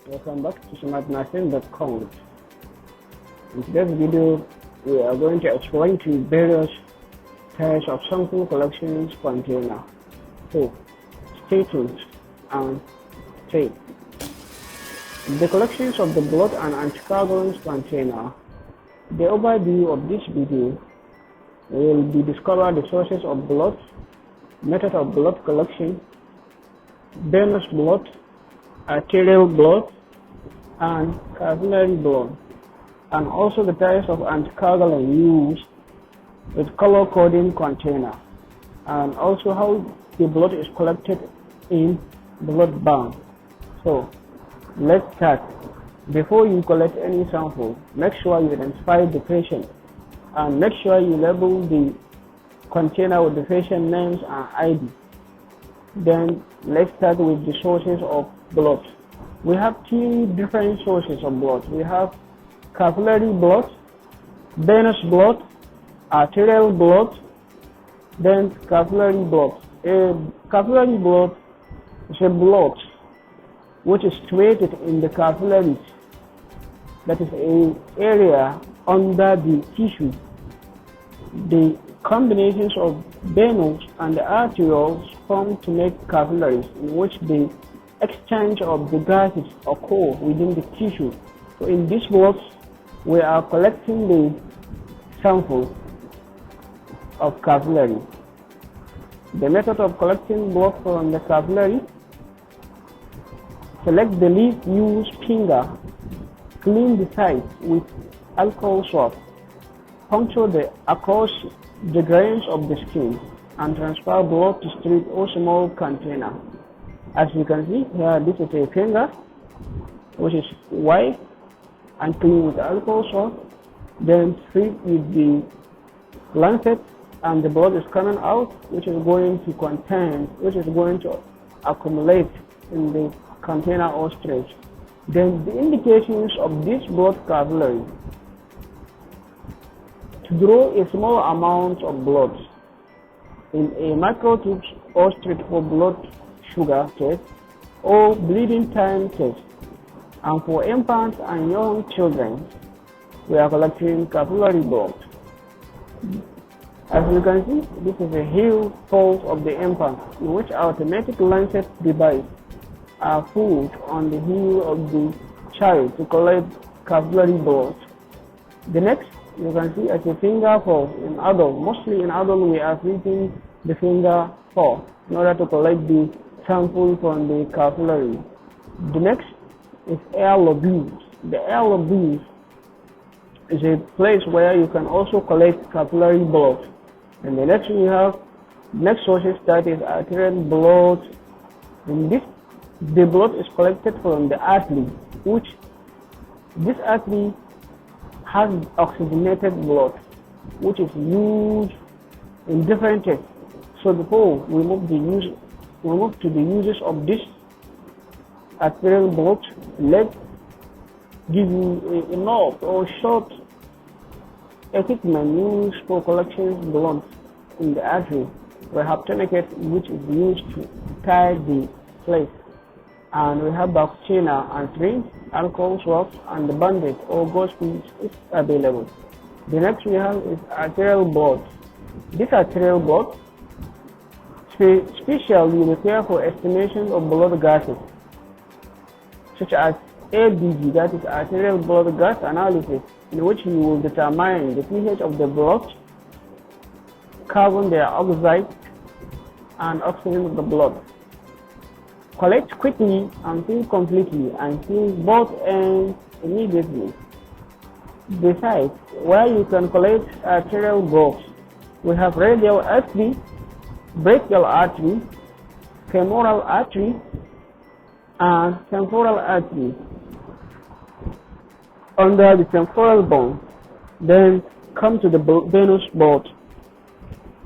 Welcome back to smartnursing.com. In today's video, we are going to explain to various types of sample collections container. So, stay tuned and stay. The collections of the blood and anticoagulants container. The overview of this video will be discover the sources of blood, method of blood collection, venous blood, arterial blood, and capillary blood, and also the types of anticoagulant used with color coding container, and also how the blood is collected in blood bank. So let's start. Before you collect any sample, make sure you identify the patient and make sure you label the container with the patient names and ID. Then let's start with the sources of blood. We have two different sources of blood. We have capillary blood, venous blood, arterial blood, then capillary blood. Capillary blood is a blood which is situated in the capillaries, that is an area under the tissue. The combinations of venous and the arterioles form to make capillaries in which the exchange of the gases occur within the tissue. So in this box, we are collecting the sample of capillary. The method of collecting blood from the capillary: select the leaf, use finger, clean the site with alcohol swab, puncture across the grains of the skin, and transfer blood to strip or small container. As you can see here, this is a finger which is white and clean with alcohol swab, then strip with the lancet, and the blood is coming out, which is going to accumulate in the container or stretch. Then the indications of this blood capillary: to draw a small amount of blood in a microtube or strip for blood sugar test or bleeding time test. And for infants and young children, we are collecting capillary blood. As you can see, this is a heel pulse of the infant, in which automatic lancet device are put on the heel of the child to collect capillary blood. The next, you can see as a finger pulse in adult. Mostly in adult, we are treating the finger pulse in order to collect the sample from the capillary. The next is air lobules. The air lobules is a place where you can also collect capillary blood. And the next we have next sources, that is arterial blood. In this, the blood is collected from the artery, which this artery has oxygenated blood, which is used in different tests. So before we move to the uses of this arterial blood, let's give you enough or short equipment used for collecting blood in the artery. We have tourniquet, which is used to tie the place, and we have VACUTAINER and syringe, alcohol swabs, and the bandage or gauze piece is available. The next we have is arterial blood. This arterial blood specially required for estimation of blood gases, such as ABG, that is arterial blood gas analysis, in which you will determine the pH of the blood, carbon dioxide, and oxygen of the blood. Collect quickly and fill completely, and fill both ends immediately. Besides, where you can collect arterial blood, we have radial artery, brachial artery, femoral artery, and temporal artery under the temporal bone. Then come to the venous blood,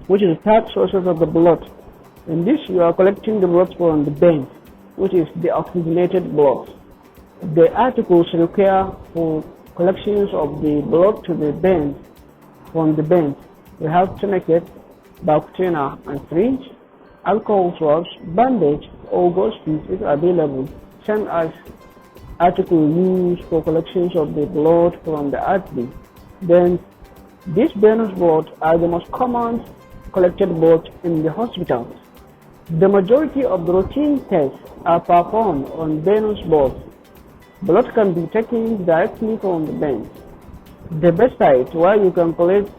which is the third sources of the blood. In this, you are collecting the blood from the veins, which is the oxygenated blood. The articles required for collections of the blood to the veins from the veins, we have tourniquet, VACUTAINER and syringe, alcohol swabs, bandage or gauze piece is available, same as article used for collections of the blood from the artery. Then these venous bloods are the most common collected blood in the hospitals. The majority of the routine tests are performed on venous blood. Blood can be taken directly from the veins. The best site where you can collect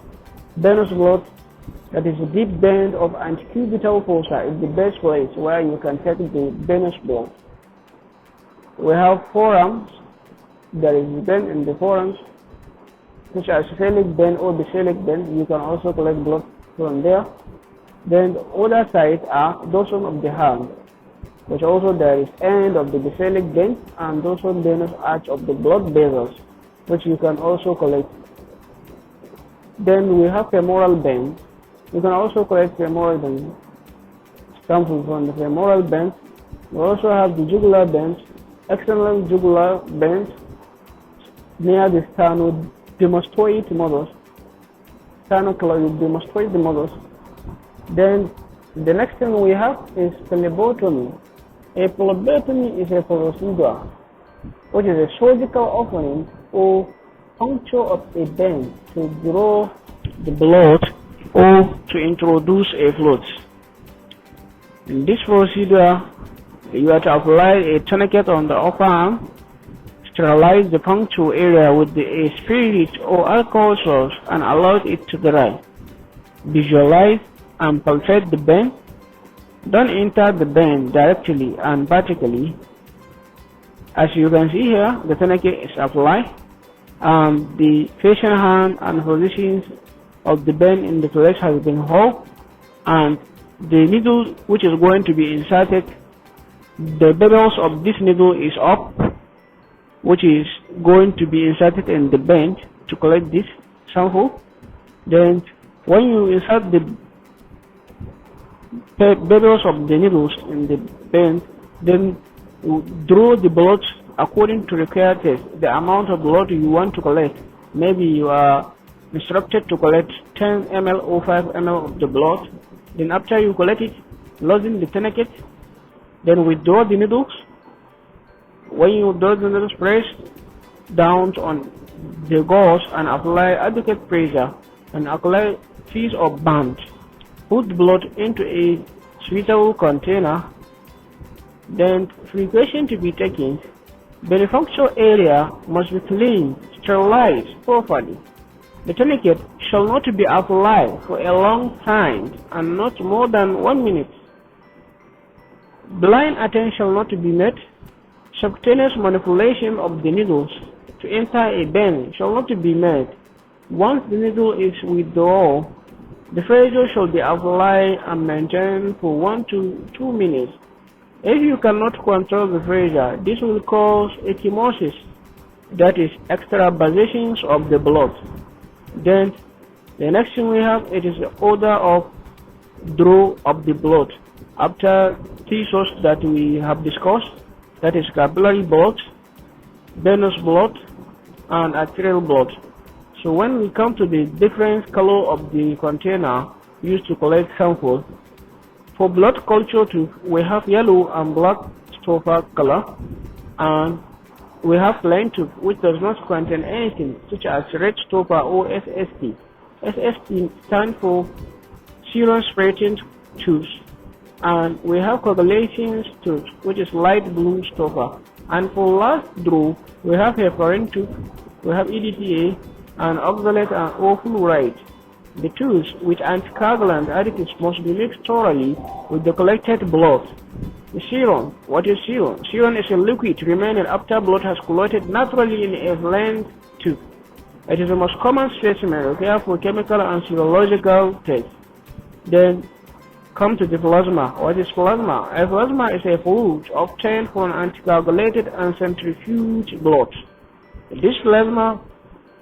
venous blood, that is a deep vein of antecubital fossa, is the best place where you can take the venous blood. We have forearms. There is vein in the forearms, such as celiac vein or basilic vein. You can also collect blood from there. Then the other sides are dorsum of the hand, which also there is end of the basilic vein and dorsal venous arch of the blood vessels, which you can also collect. Then we have femoral vein. You can also collect femoral vein samples from the femoral veins. We also have the jugular veins, external jugular veins near the sternocleidomastoid muscles. Then the next thing we have is phlebotomy. A phlebotomy is a procedure which is a surgical opening or puncture of a vein to draw the blood or to introduce a fluid. In this procedure, you have to apply a tourniquet on the upper arm, sterilize the puncture area with a spirit or alcohol source and allow it to dry. Visualize and palpate the vein. Don't enter the vein directly and vertically. As you can see here, the tourniquet is applied and the patient hand and positions of the vein in the place has been held, and the needle which is going to be inserted, the bevels of this needle is up, which is going to be inserted in the vein to collect this sample. Then when you insert the bevels of the needles in the vein, then you draw the blood according to required test, the amount of blood you want to collect. Maybe you are instructed to collect 10 ml or 5 ml of the blood. Then after you collect it, loosen the tourniquet, then withdraw the needles. When you withdraw the needles, press down on the gauze and apply adequate pressure and apply piece of band. Put the blood into a suitable container. Then precaution to be taken. The manufacture area must be cleaned, sterilized properly. The tourniquet shall not be applied for a long time and not more than 1 minute. Blind attention shall not be made. Subcutaneous manipulation of the needles to enter a vein shall not be made. Once the needle is withdrawn, the pressure shall be applied and maintained for 1 to 2 minutes. If you cannot control the pressure, this will cause ecchymosis, that is extravasations of the blood. Then the next thing we have, it is the order of draw of the blood. After three sources that we have discussed, that is capillary blood, venous blood, and arterial blood. So when we come to the different color of the container used to collect samples, for blood culture tube, we have yellow and black stopper color, and we have plain tube which does not contain anything, such as red stopper or SST. SST stands for serum spreading tubes, and we have coagulation tubes which is light blue stopper. And for last draw, we have heparin tube, we have EDTA and oxalate and fluoride. The tubes with anticoagulant additives must be mixed thoroughly with the collected blood. The serum. What is serum? Serum is a liquid remaining after blood has collated naturally in a length tube. It is the most common specimen required for chemical and serological tests. Then come to the plasma. What is plasma? A plasma is a fluid obtained from anticoagulated and centrifuge blood. This plasma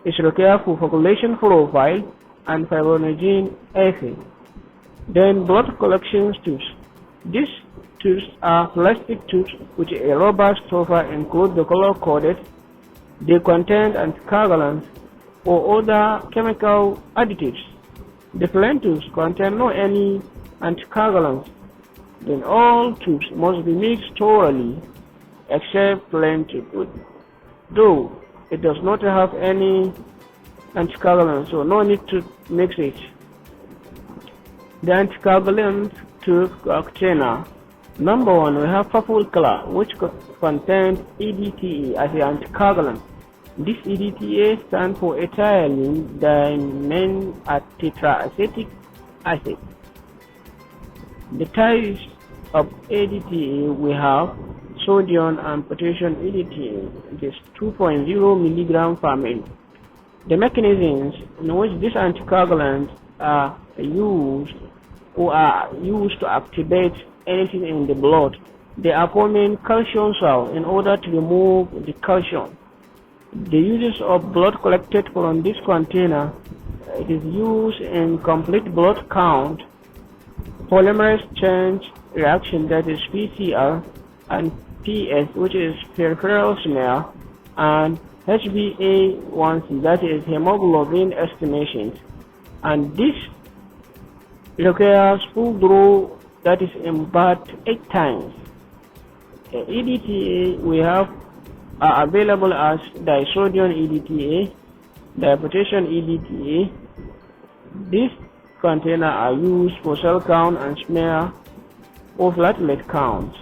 is required for population profile and fibrinogen assay. Then blood collection tubes. These tubes are plastic tubes with a rubber stopper include the color coded. They contain anticoagulants or other chemical additives. The plain tubes contain no any anticoagulants. Then all tubes must be mixed thoroughly except plain tube. though it does not have any anticoagulant, so no need to mix it. The anticoagulant to container. Number 1, we have purple color, which contains EDTA as the anticoagulant. This EDTA stands for ethylene dimethylacetic acid. The types of EDTA we have sodium and potassium EDTA. It is 2.0 mg per ml. The mechanisms in which these anticoagulants are used to activate anything in the blood. They are forming calcium cells in order to remove the calcium. The uses of blood collected from this container, it is used in complete blood count, polymerase chain reaction, that is PCR, and PS, which is peripheral smear, and HbA1c, that is hemoglobin estimations. And this requires full draw, that is in about 8 times. EDTA we have are available as disodium EDTA, dipotassium EDTA. These containers are used for cell count and smear or platelet count.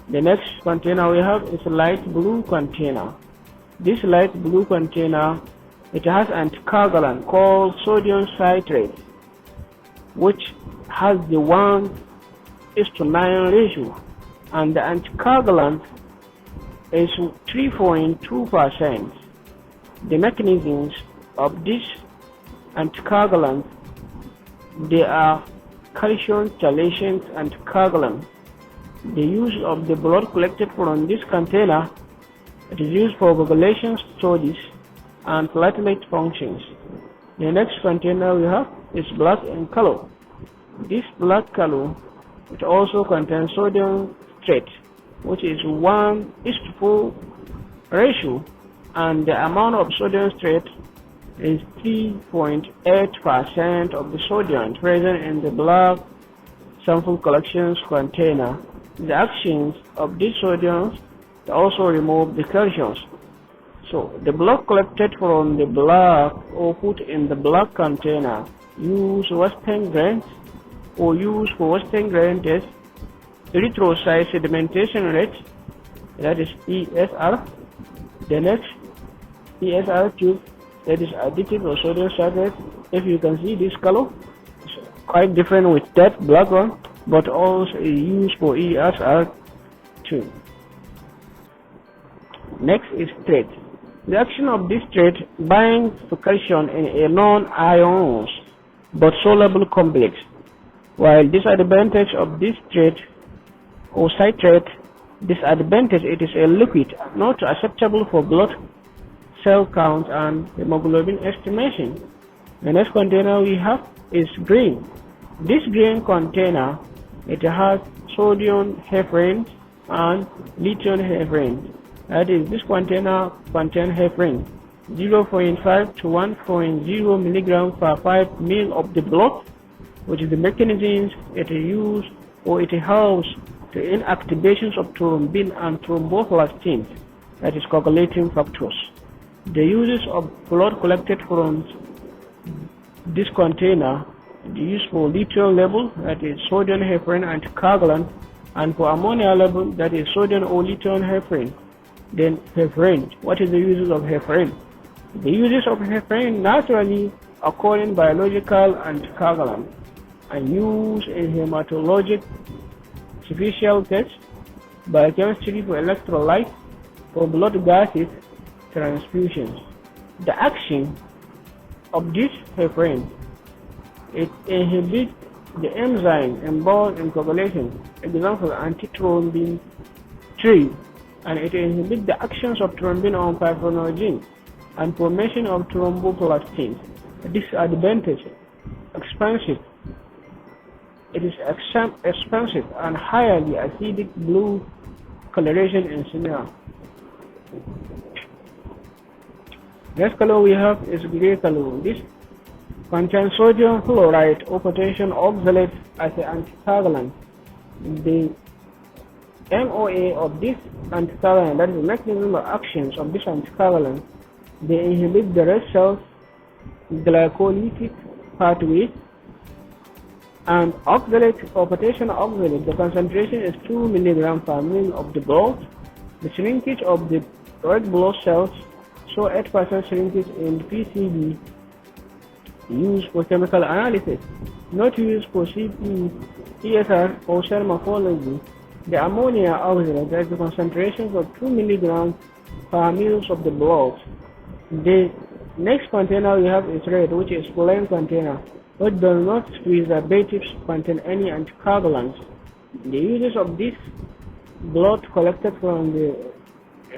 The next container we have is a light blue container. This light blue container, it has anticoagulant called sodium citrate, which has the 1:9 ratio, and the anticoagulant is 3.2%. The mechanisms of this anticoagulant, they are calcium chelation anticoagulant. The use of the blood collected from this container, it is used for coagulation studies and platelet functions. The next container we have is black in color. This black color, it also contains sodium citrate, which is 1:4 ratio, and the amount of sodium citrate is 3.8% of the sodium present in the black sample collections container. The actions of these sodiums also remove the calcium. So the blood collected from the black or put in the black container use Western grains or use for Western grain test erythrocyte sedimentation rate, that is ESR. The next ESR tube, that is additive or sodium citrate. If you can see this color, it's quite different with that black one, but also used for ESR too. Next is citrate. The action of this citrate binds to calcium in a non-ions but soluble complex, while disadvantage of this citrate or citrate, disadvantage, it is a liquid not acceptable for blood cell count and hemoglobin estimation. The next container we have is green. This green container, it has sodium heparin and lithium heparin. That is, this container contains heparin 0.5 to 1.0 milligram per 5 ml of the blood, which is the mechanisms it is used or it helps to inactivations of thrombin and thromboplastins, that is coagulating factors. The uses of blood collected from this container, the use for lithium level, that is sodium heparin anticoagulant, and for ammonia level, that is sodium or lithium heparin. Then heparin. What is the uses of heparin? The uses of heparin naturally occurring biological anticoagulant and used in hematologic superficial tests, biochemistry for electrolyte, for blood gases, transfusions. The action of this heparin, it inhibits the enzyme involved in coagulation, example antithrombin 3, and it inhibits the actions of thrombin on fibrinogen and formation of thromboplastins. Disadvantage, expensive. It is expensive and highly acidic blue coloration in smear. Next color we have is gray color. This contains sodium fluoride or potassium oxalate as an anticoagulant. The MOA of this anticoagulant, that is the mechanism of actions of this anticoagulant, they inhibit the red cells glycolytic pathways, and oxalate or potassium oxalate, the concentration is 2 mg per ml of the blood. The shrinkage of the red blood cells show 8% shrinkage in PCB used for chemical analysis, not used for CSR or cell morphology. The ammonia oxalate has the concentrations of 2 mg per ml of the blood. The next container we have is red, which is plain container, which does not preservatives contain any anticoagulants. The uses of this blood collected from the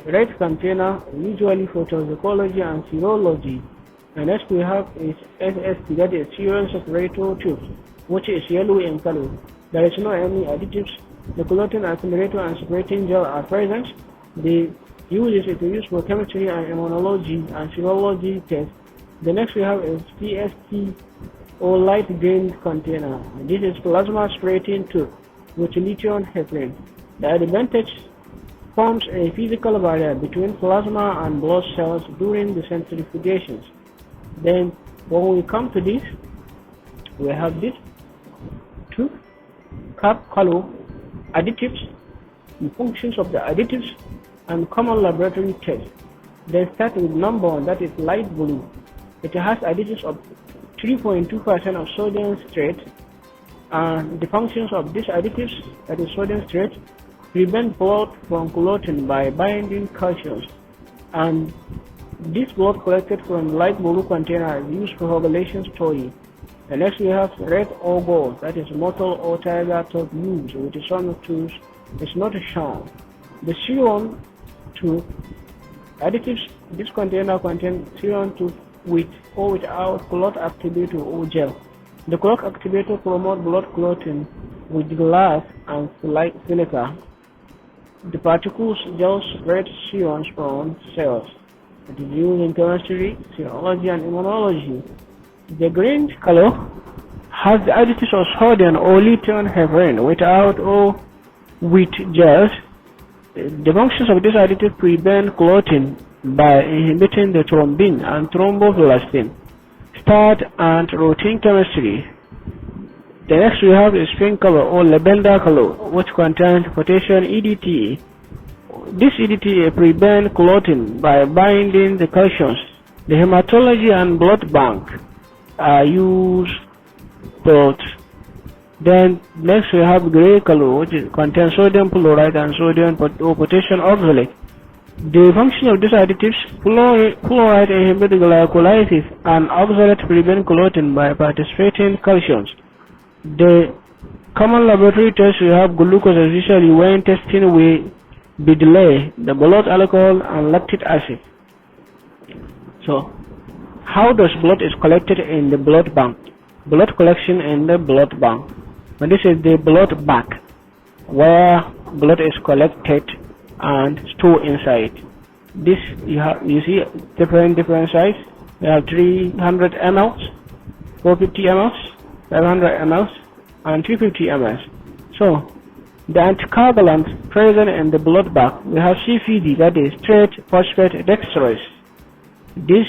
red container usually for toxicology and serology. And next we have is SST, that is serum separator tubes, which is yellow in color. There is no any additives. The clotting accelerator and separating gel are present. The uses it is used for chemistry and immunology and serology tests. The next we have is PST or light green container. This is plasma separating tube with lithium heparin. The advantage forms a physical barrier between plasma and blood cells during the centrifugations. Then when we come to this, we have this two cap color additives, the functions of the additives, and common laboratory tests. They start with number 1, that is light blue. It has additives of 3.2% of sodium citrate, and the functions of these additives, that is sodium citrate, prevent blood from clotting by binding calcium, and this blood collected from the light blue container is used for coagulation story. And next we have red or gold, that is mortal or tiger top used with some tools is not shown. The serum to additives, this container contains serum to with or without clot activator or gel. The clot activator promotes blood clotting with glass and silica. The particles gel spread serums from cells. It is used in chemistry, serology, and immunology. The green color has the additives of sodium or lithium heparin without or with gels. The functions of this additive prevent clotting by inhibiting the thrombin and thromboplastin. Start and routine chemistry. The next we have is pink color or lavender color, which contains potassium EDTA. This EDTA prevents clotting by binding the calciums. The hematology and blood bank are used both. Then next we have gray color, which contains sodium chloride and sodium or potassium oxalate. The function of these additives: chloride inhibits glycolysis and oxalate prevent clotting by participating calciums. The common laboratory tests we have glucose, especially when testing will be delayed, the blood alcohol and lactic acid. So, how does blood is collected in the blood bank? Blood collection in the blood bank. And this is the blood bank, where blood is collected and stored inside. This you see different size. We have 300 ml, 450 ml, 500 ml, and 350 ml. So the anticoagulant present in the blood bank, we have CPD, that is straight phosphate dextrose. This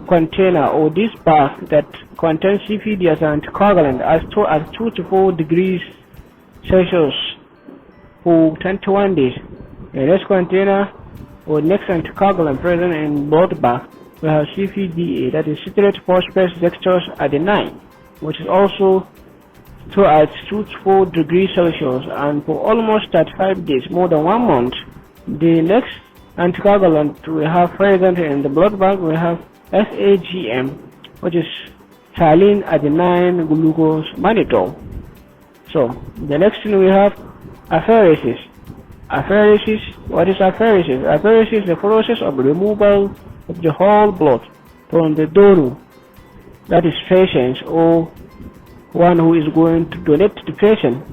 container or this bag that contains CPD as an anticoagulant are stored at 2 to 4 degrees Celsius for 21 days. In this container or next anticoagulant present in blood bag, we have CPDA, that is citrate phosphate dextrose adenine, which is also stored at 2 to 4 degrees Celsius and for almost 35 days, more than 1 month. The next anticoagulant we have present in the blood bank, we have SAGM, which is saline adenine glucose mannitol. So the next thing we have apheresis. Apheresis, what is apheresis? Apheresis is the process of removal of the whole blood from the donor, that is patient or one who is going to donate to the patient.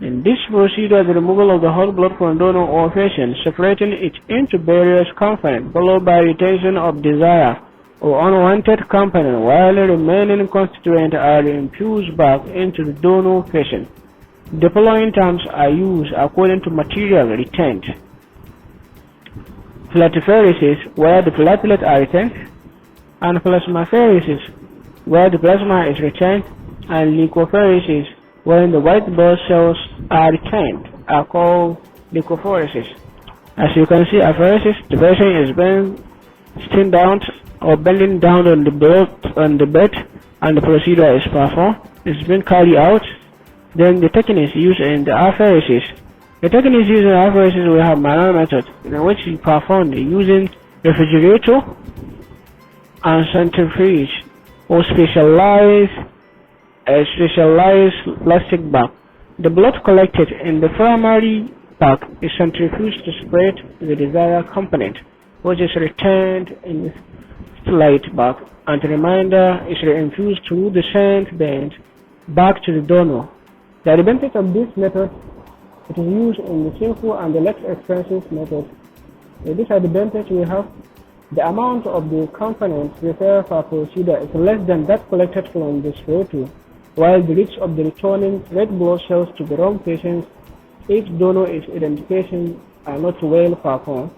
In this procedure, the removal of the whole blood from donor or patient, separating it into various components, followed by retention of desired or unwanted component, while the remaining constituents are infused back into the donor patient. The following terms are used according to material retained: apheresis, where the platelets are retained, and plasmapheresis, where the plasma is retained, and leukapheresis, where the white blood cells are retained, are called leukapheresis. As you can see, apheresis, the patient is being sitting down or bending down on the bed, and the procedure is performed. It's been carried out. Then the techniques used in the apheresis. The techniques used in apheresis, we have manual method, in which you perform using refrigerator and centrifuge, or specialized plastic bag. The blood collected in the primary bag is centrifuged to spread the desired component, which is retained in the slide bag, and the remainder is reinfused through the sent bend back to the donor. The advantage of this method: it is used in the simple and the less expensive method. The disadvantage we have: the amount of the components required for procedure is less than that collected from the scrotum, while the risk of the returning red blood cells to the wrong patients if donor is identification are not well performed.